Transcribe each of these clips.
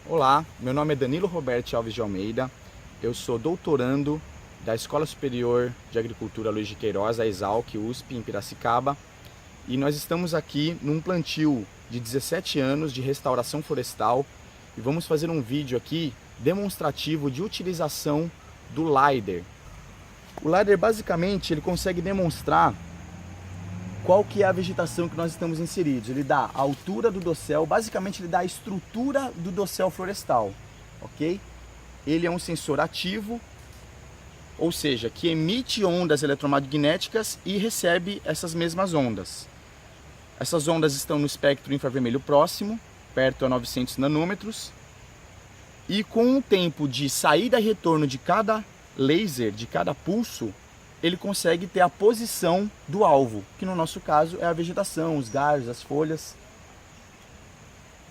Olá, meu nome é Danilo Roberto Alves de Almeida, eu sou doutorando da Escola Superior de Agricultura Luiz de Queiroz, a ESALC, USP, em Piracicaba, e nós estamos aqui num plantio de 17 anos de restauração florestal e vamos fazer um vídeo aqui demonstrativo de utilização do LiDAR. O LiDAR basicamente ele consegue demonstrar qual que é a vegetação que nós estamos inseridos. Ele dá a altura do dossel, basicamente ele dá a estrutura do dossel florestal, ok? Ele é um sensor ativo, ou seja, que emite ondas eletromagnéticas e recebe essas mesmas ondas. Essas ondas estão no espectro infravermelho próximo, perto a 900 nanômetros, e com o tempo de saída e retorno de cada laser, de cada pulso, ele consegue ter a posição do alvo, que no nosso caso é a vegetação, os galhos, as folhas.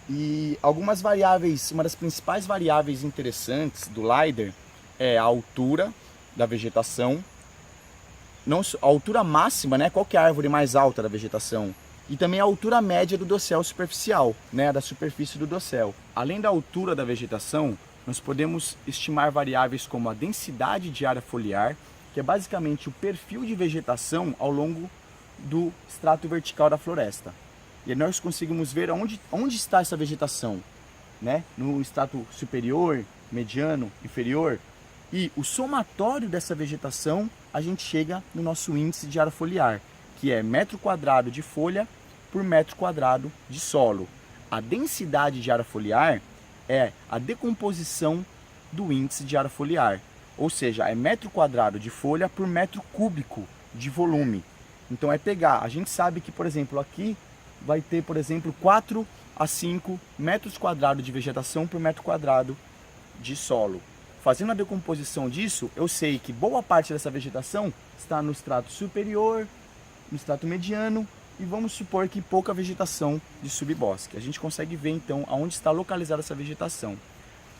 E algumas variáveis, uma das principais variáveis interessantes do LiDAR é a altura da vegetação, a altura máxima, né? Qual que é a árvore mais alta da vegetação? E também a altura média do dossel superficial, né? Da superfície do dossel. Além da altura da vegetação, nós podemos estimar variáveis como a densidade de área foliar, que é basicamente o perfil de vegetação ao longo do estrato vertical da floresta. E aí nós conseguimos ver onde está essa vegetação, né? No estrato superior, mediano, inferior. E o somatório dessa vegetação, a gente chega no nosso índice de área foliar, que é metro quadrado de folha por metro quadrado de solo. A densidade de área foliar é a decomposição do índice de área foliar. Ou seja, é metro quadrado de folha por metro cúbico de volume. Então é pegar, a gente sabe que, por exemplo, aqui vai ter, por exemplo, 4 a 5 metros quadrados de vegetação por metro quadrado de solo. Fazendo a decomposição disso, eu sei que boa parte dessa vegetação está no estrato superior, no estrato mediano, e vamos supor que pouca vegetação de subbosque. A gente consegue ver então aonde está localizada essa vegetação.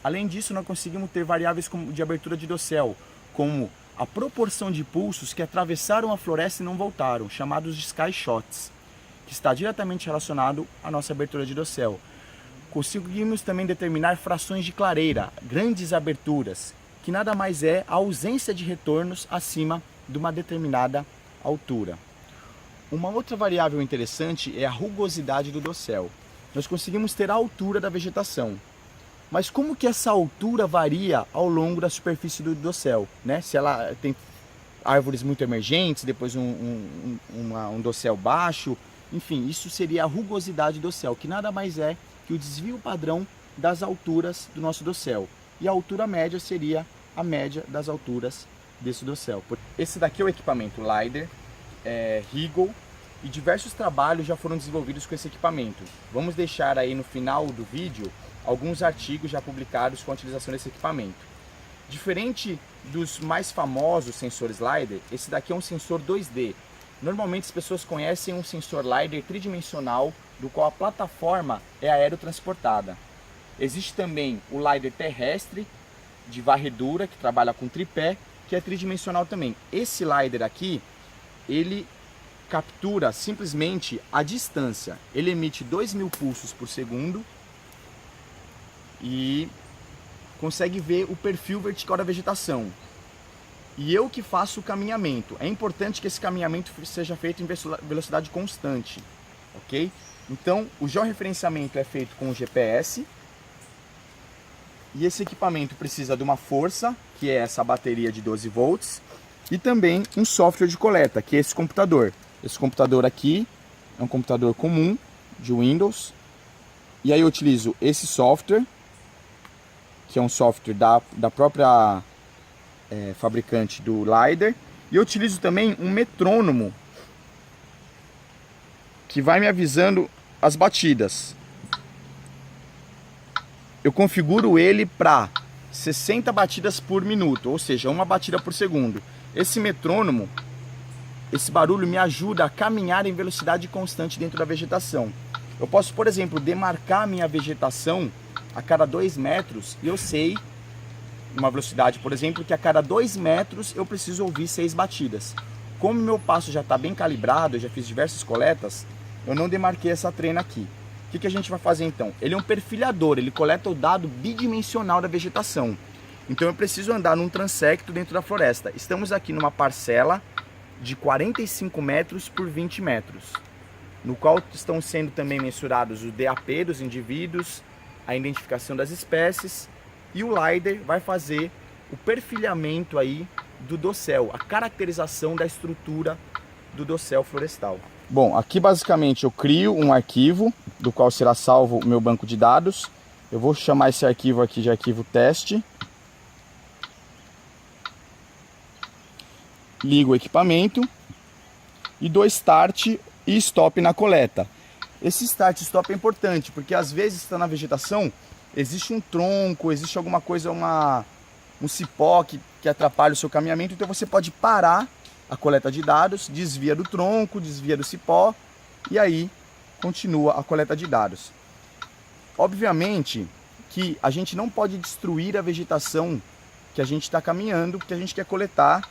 Além disso, nós conseguimos ter variáveis de abertura de dossel, como a proporção de pulsos que atravessaram a floresta e não voltaram, chamados de sky shots, que está diretamente relacionado à nossa abertura de dossel. Conseguimos também determinar frações de clareira, grandes aberturas, que nada mais é a ausência de retornos acima de uma determinada altura. Uma outra variável interessante é a rugosidade do dossel. Nós conseguimos ter a altura da vegetação. Mas como que essa altura varia ao longo da superfície do dossel, né? Se ela tem árvores muito emergentes, depois um dossel baixo, enfim, isso seria a rugosidade do dossel, que nada mais é que o desvio padrão das alturas do nosso dossel. E a altura média seria a média das alturas desse dossel. Esse daqui é o equipamento LiDAR, Rigol, e diversos trabalhos já foram desenvolvidos com esse equipamento. Vamos deixar aí no final do vídeo alguns artigos já publicados com a utilização desse equipamento. Diferente dos mais famosos sensores LiDAR, esse daqui é um sensor 2D. Normalmente as pessoas conhecem um sensor LiDAR tridimensional, do qual a plataforma é aerotransportada. Existe também o LiDAR terrestre, de varredura, que trabalha com tripé, que é tridimensional também. Esse LiDAR aqui, ele captura simplesmente a distância. Ele emite 2.000 pulsos por segundo, e consegue ver o perfil vertical da vegetação. E eu que faço o caminhamento. É importante que esse caminhamento seja feito em velocidade constante, ok? Então, o georreferenciamento é feito com o GPS. E esse equipamento precisa de uma força, que é essa bateria de 12 volts, e também um software de coleta, que é esse computador. Esse computador aqui é um computador comum de Windows. E aí eu utilizo esse software, que é um software da própria fabricante do LiDAR. E eu utilizo também um metrônomo, que vai me avisando as batidas. Eu configuro ele para 60 batidas por minuto, ou seja, uma batida por segundo. Esse metrônomo, esse barulho me ajuda a caminhar em velocidade constante dentro da vegetação. Eu posso, por exemplo, demarcar a minha vegetação a cada 2 metros, e eu sei, uma velocidade, por exemplo, que a cada 2 metros eu preciso ouvir 6 batidas. Como meu passo já está bem calibrado, eu já fiz diversas coletas, eu não demarquei essa trena aqui. O O que a gente vai fazer então? Ele é um perfilhador, ele coleta o dado bidimensional da vegetação. Então eu preciso andar num transecto dentro da floresta. Estamos aqui numa parcela de 45 metros por 20 metros, no qual estão sendo também mensurados o DAP dos indivíduos, a identificação das espécies, e o LiDAR vai fazer o perfilhamento aí do dossel, a caracterização da estrutura do dossel florestal. Bom, aqui basicamente eu crio um arquivo, do qual será salvo o meu banco de dados. Eu vou chamar esse arquivo aqui de arquivo teste. Ligo o equipamento e dou Start e Stop na coleta. Esse Start e Stop é importante, porque às vezes está na vegetação, existe um tronco, existe alguma coisa, um cipó que atrapalha o seu caminhamento, então você pode parar a coleta de dados, desvia do tronco, desvia do cipó e aí continua a coleta de dados. Obviamente que a gente não pode destruir a vegetação que a gente está caminhando, porque a gente quer coletar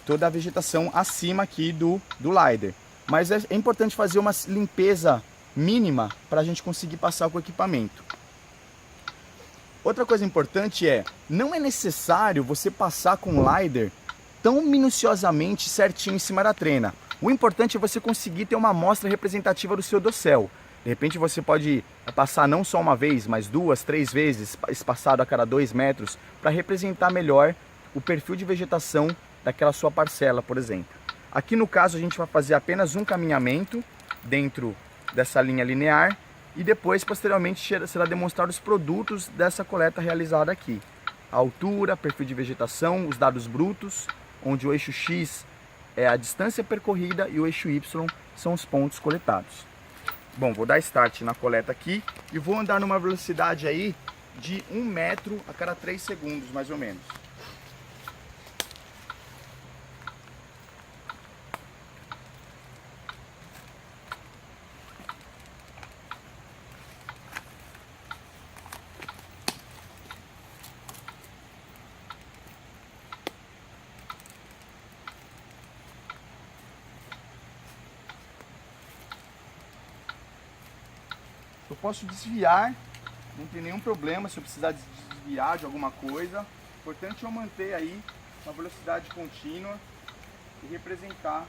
toda a vegetação acima aqui do LiDAR. Mas é importante fazer uma limpeza mínima para a gente conseguir passar com o equipamento. Outra coisa importante não é necessário você passar com o LiDAR tão minuciosamente certinho em cima da trena. O importante é você conseguir ter uma amostra representativa do seu dossel. De repente você pode passar não só uma vez, mas 2, 3 vezes, espaçado a cada 2 metros, para representar melhor o perfil de vegetação daquela sua parcela, por exemplo. Aqui no caso a gente vai fazer apenas um caminhamento dentro dessa linha linear e depois, posteriormente, será demonstrado os produtos dessa coleta realizada aqui. A altura, perfil de vegetação, os dados brutos, onde o eixo X é a distância percorrida e o eixo Y são os pontos coletados. Bom, vou dar Start na coleta aqui e vou andar numa velocidade aí de 1 metro a cada 3 segundos, mais ou menos. Eu posso desviar, não tem nenhum problema se eu precisar desviar de alguma coisa. O importante é eu manter aí uma velocidade contínua e representar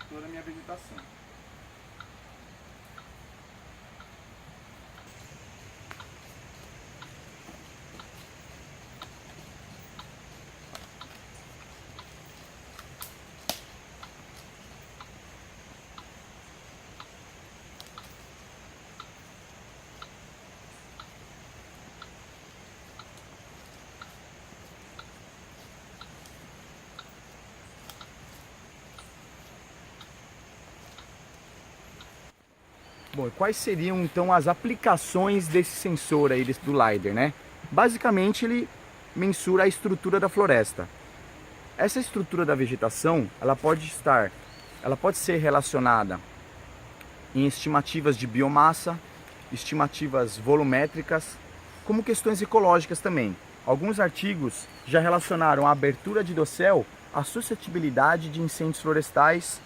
toda a minha vegetação. Bom, e quais seriam então as aplicações desse sensor aí, do LiDAR, né? Basicamente ele mensura a estrutura da floresta. Essa estrutura da vegetação, ela pode ser relacionada em estimativas de biomassa, estimativas volumétricas, como questões ecológicas também. Alguns artigos já relacionaram a abertura de dossel à suscetibilidade de incêndios florestais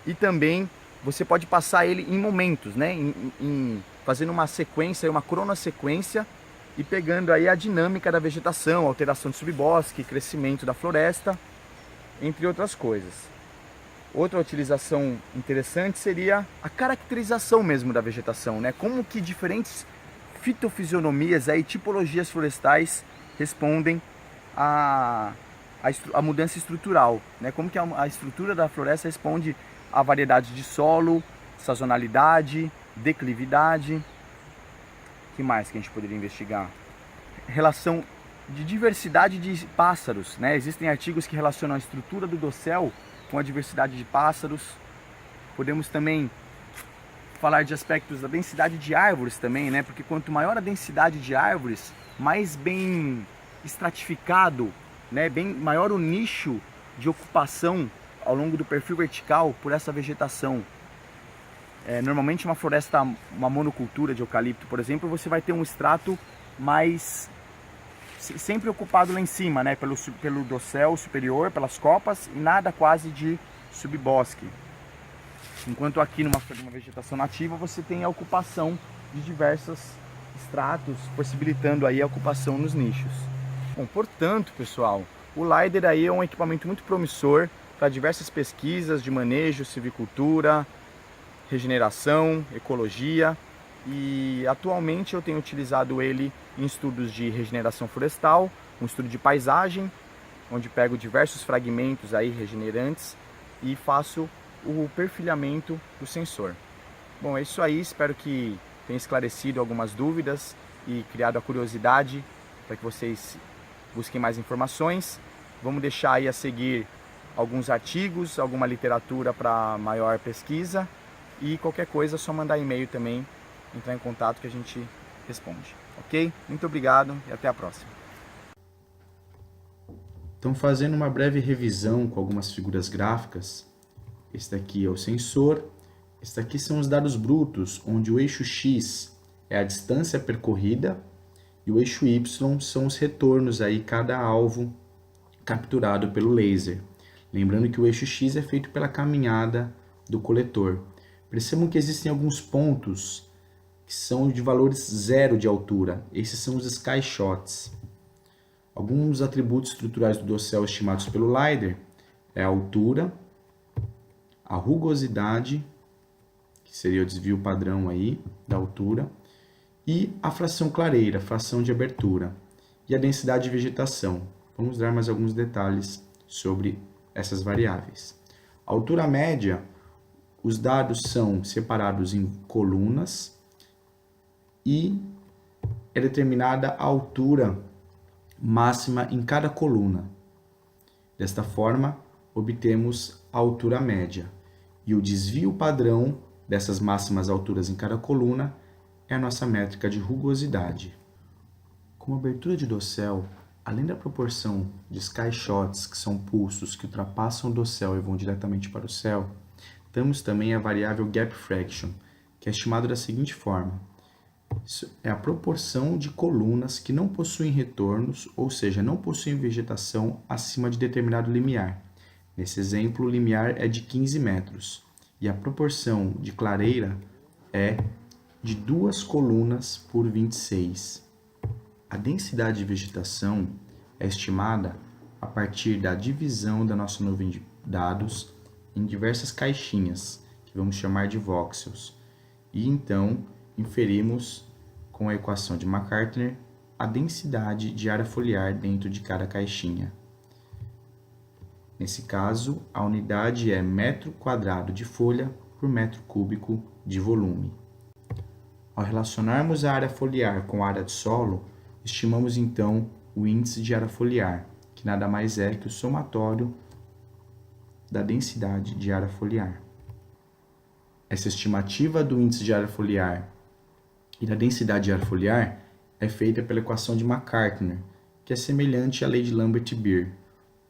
e também você pode passar ele em momentos, né? Fazendo uma sequência, uma cronossequência e pegando aí a dinâmica da vegetação, alteração de subbosque, crescimento da floresta, entre outras coisas. Outra utilização interessante seria a caracterização mesmo da vegetação, né? Como que diferentes fitofisionomias e tipologias florestais respondem à mudança estrutural, né? Como que a estrutura da floresta responde a variedade de solo, sazonalidade, declividade. O que mais que a gente poderia investigar? Relação de diversidade de pássaros, né? Existem artigos que relacionam a estrutura do dossel com a diversidade de pássaros. Podemos também falar de aspectos da densidade de árvores também, né? Porque quanto maior a densidade de árvores, mais bem estratificado, né? Bem maior o nicho de ocupação ao longo do perfil vertical por essa vegetação. Normalmente uma monocultura de eucalipto, por exemplo, você vai ter um estrato mais sempre ocupado lá em cima, né? Pelo dossel superior, pelas copas, e nada quase de subbosque. Enquanto aqui numa vegetação nativa você tem a ocupação de diversos estratos, possibilitando aí a ocupação nos nichos. Bom, portanto, pessoal, o LiDAR aí é um equipamento muito promissor para diversas pesquisas de manejo, silvicultura, regeneração, ecologia, e atualmente eu tenho utilizado ele em estudos de regeneração florestal, um estudo de paisagem, onde pego diversos fragmentos aí regenerantes e faço o perfilhamento do sensor. Bom, é isso aí, espero que tenha esclarecido algumas dúvidas e criado a curiosidade para que vocês busquem mais informações. Vamos deixar aí a seguir alguns artigos, alguma literatura para maior pesquisa, e qualquer coisa é só mandar e-mail também, entrar em contato que a gente responde, ok? Muito obrigado e até a próxima. Então, fazendo uma breve revisão com algumas figuras gráficas, este aqui é o sensor, este aqui são os dados brutos, onde o eixo X é a distância percorrida e o eixo Y são os retornos aí, cada alvo capturado pelo laser. Lembrando que o eixo X é feito pela caminhada do coletor. Percebam que existem alguns pontos que são de valores zero de altura. Esses são os sky shots. Alguns atributos estruturais do dossel estimados pelo LiDAR é a altura, a rugosidade, que seria o desvio padrão aí da altura, e a fração clareira, fração de abertura, e a densidade de vegetação. Vamos dar mais alguns detalhes sobre essas variáveis. A altura média, os dados são separados em colunas e é determinada a altura máxima em cada coluna. Desta forma, obtemos a altura média. E o desvio padrão dessas máximas alturas em cada coluna é a nossa métrica de rugosidade. Com a abertura de dossel, além da proporção de sky shots, que são pulsos que ultrapassam o dossel e vão diretamente para o céu, temos também a variável gap fraction, que é estimada da seguinte forma: isso é a proporção de colunas que não possuem retornos, ou seja, não possuem vegetação acima de determinado limiar. Nesse exemplo, o limiar é de 15 metros e a proporção de clareira é de 2 colunas por 26. A densidade de vegetação é estimada a partir da divisão da nossa nuvem de dados em diversas caixinhas, que vamos chamar de voxels, e então inferimos com a equação de McCartney a densidade de área foliar dentro de cada caixinha. Nesse caso, a unidade é metro quadrado de folha por metro cúbico de volume. Ao relacionarmos a área foliar com a área de solo, estimamos então o índice de área foliar, que nada mais é que o somatório da densidade de área foliar. Essa estimativa do índice de área foliar e da densidade de área foliar é feita pela equação de McCartney, que é semelhante à lei de Lambert-Beer,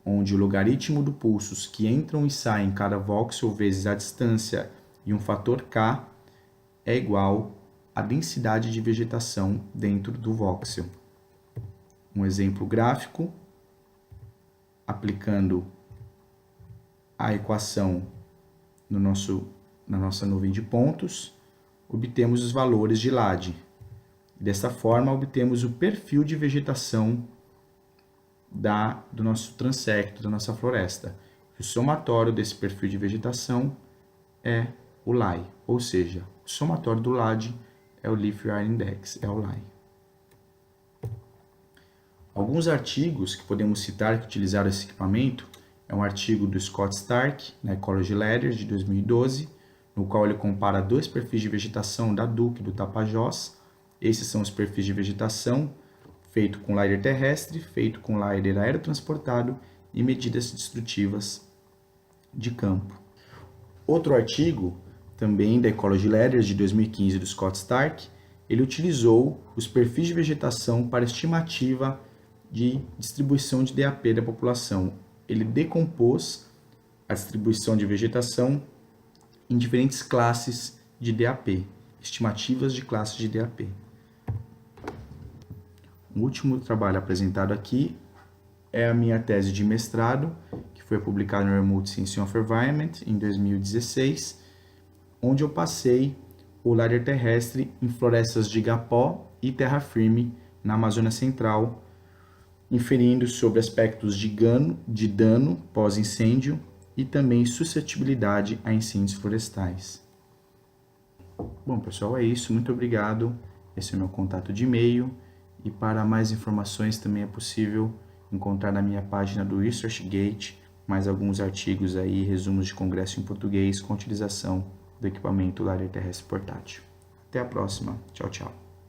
onde o logaritmo dos pulsos que entram e saem em cada voxel vezes a distância e um fator k é igual à densidade de vegetação dentro do voxel. Um exemplo gráfico, aplicando a equação na nossa nuvem de pontos, obtemos os valores de LAD. Desta forma, obtemos o perfil de vegetação do nosso transecto, da nossa floresta. O somatório desse perfil de vegetação é o LAI, ou seja, o somatório do LAD é o Leaf Area Index, é o LAI. Alguns artigos que podemos citar que utilizaram esse equipamento é um artigo do Scott Stark, na Ecology Letters, de 2012, no qual ele compara dois perfis de vegetação da Duke e do Tapajós. Esses são os perfis de vegetação feito com LiDAR terrestre, feito com LiDAR aerotransportado e medidas destrutivas de campo. Outro artigo, também da Ecology Letters, de 2015, do Scott Stark, ele utilizou os perfis de vegetação para estimativa de distribuição de DAP da população. Ele decompôs a distribuição de vegetação em diferentes classes de DAP, estimativas de classes de DAP. O último trabalho apresentado aqui é a minha tese de mestrado, que foi publicada no Remote Sensing of Environment em 2016, onde eu passei o LiDAR terrestre em florestas de igapó e terra firme na Amazônia Central, inferindo sobre aspectos de dano pós-incêndio e também suscetibilidade a incêndios florestais. Bom, pessoal, é isso. Muito obrigado. Esse é o meu contato de e-mail. E para mais informações também é possível encontrar na minha página do ResearchGate mais alguns artigos aí, resumos de congresso em português com utilização do equipamento LiDAR terrestre portátil. Até a próxima. Tchau, tchau.